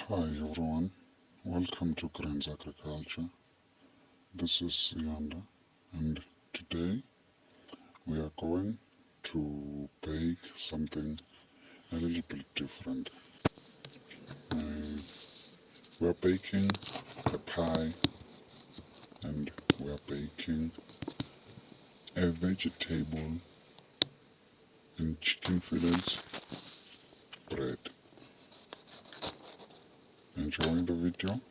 Hi everyone, welcome to Grains Agriculture. This is Yanda, and today we are going to bake something a little bit different. We are baking a pie and we are baking a vegetable and chicken fillets bread. Enjoy the video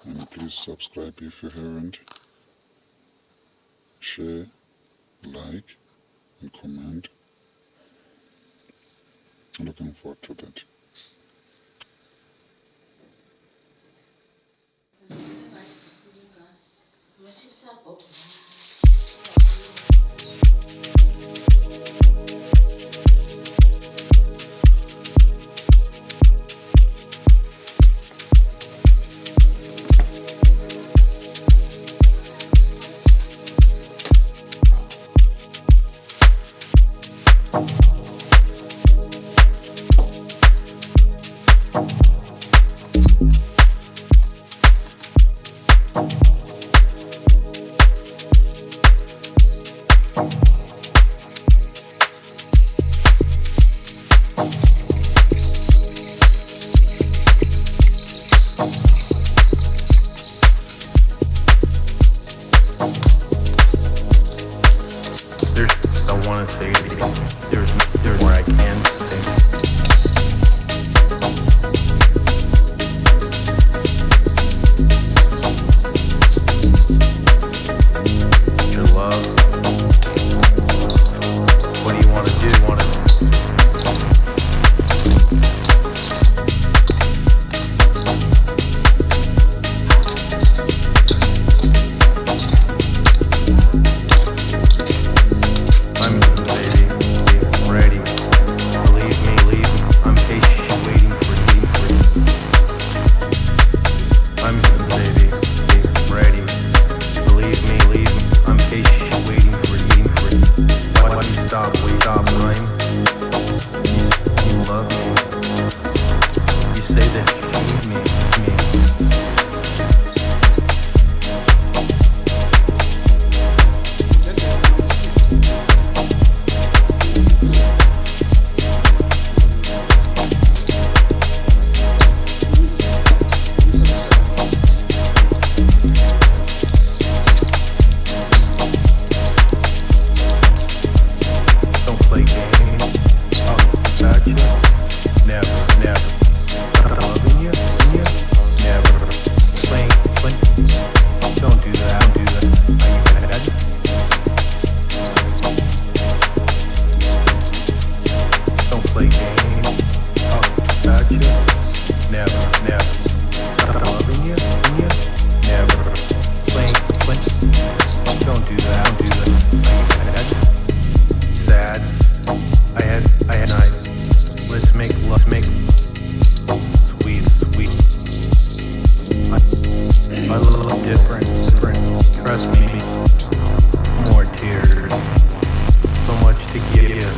and please subscribe if you haven't. Share, like and comment. Looking forward to that. I want to say there's more I can say. Your love. What do you want to do? I'm baby, ready. Believe me, I'm patient, waiting for you. I'm baby, ready. Believe me, I'm patient, waiting for you. Why do you stop, time? You love me. You say that you need me. Don't play games. About you. Never. Loving you. Never. Play. Don't do that. Are you mad? Don't play games. About you. Never. Loving you. Never. Play. Don't do that. Are you mad? Sad. I had nights. Let's make love, sweet. I love different. Trust me. More tears. So much to give.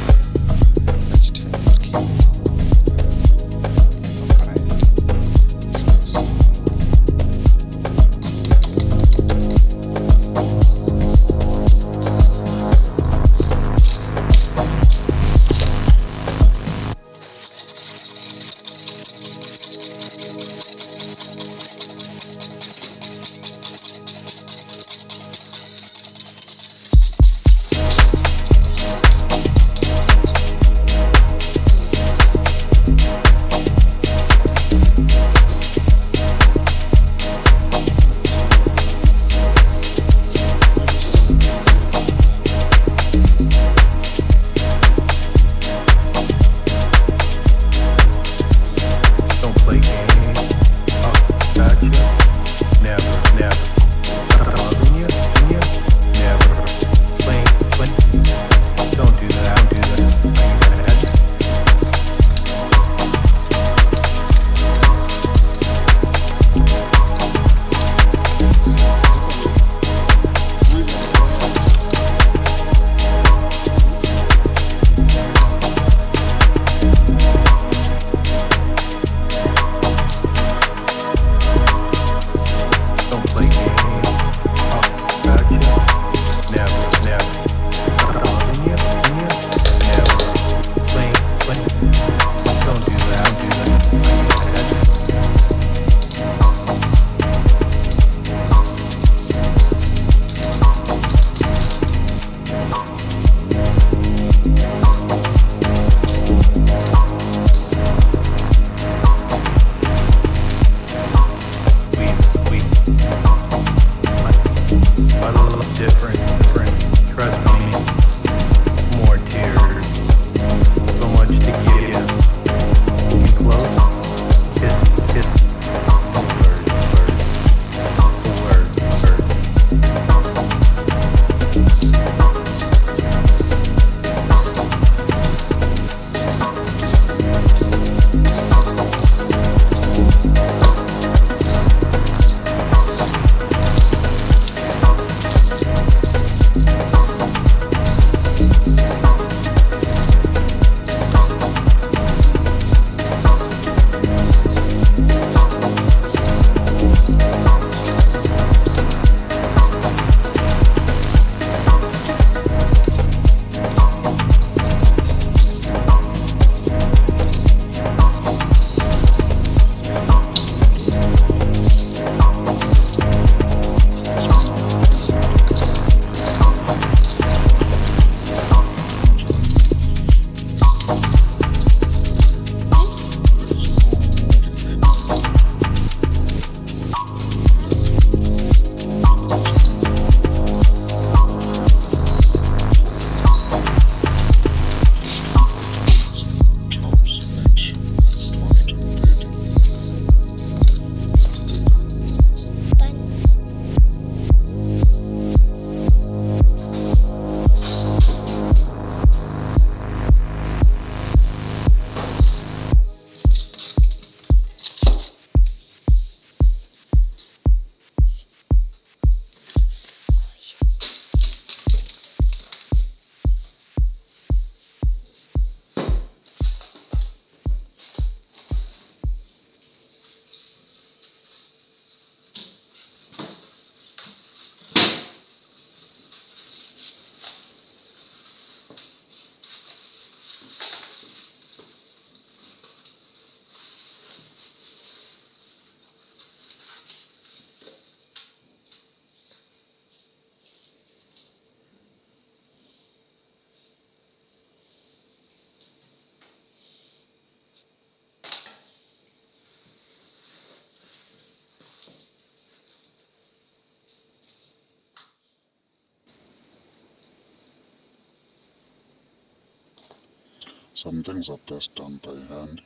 some things are best done by hand,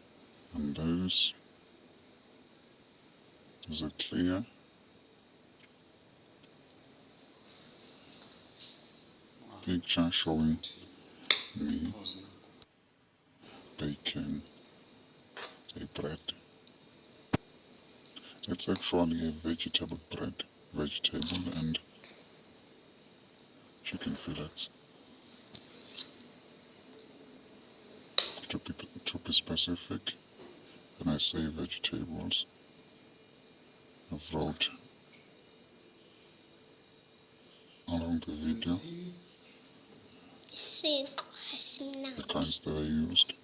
and this is a clear picture showing me baking a bread. It's actually a vegetable bread, vegetable and chicken fillets. To be specific, when I say vegetables, I've wrote along the video the kinds that I used.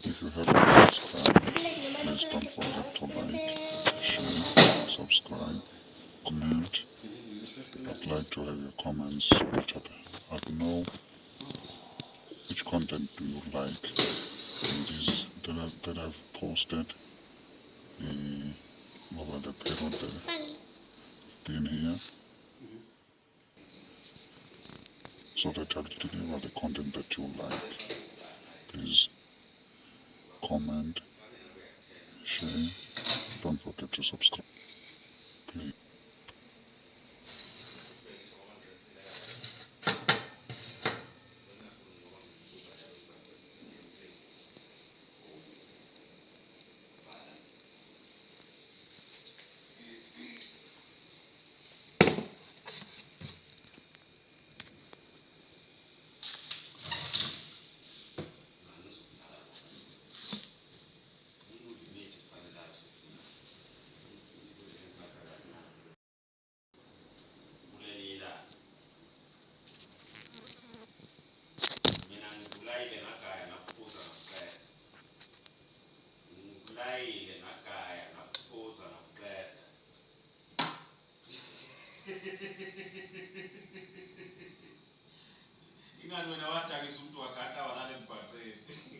If you haven't subscribed, please don't forget to like, share, subscribe, comment. I'd like to have your comments. I'd know which content do you like in these that I've posted over the period that I've been here, so that I'll deliver the content that you like. Please comment, share, don't forget to subscribe. Please. Ingani wena wathakisa umuntu wakhe walale mbhaqeni.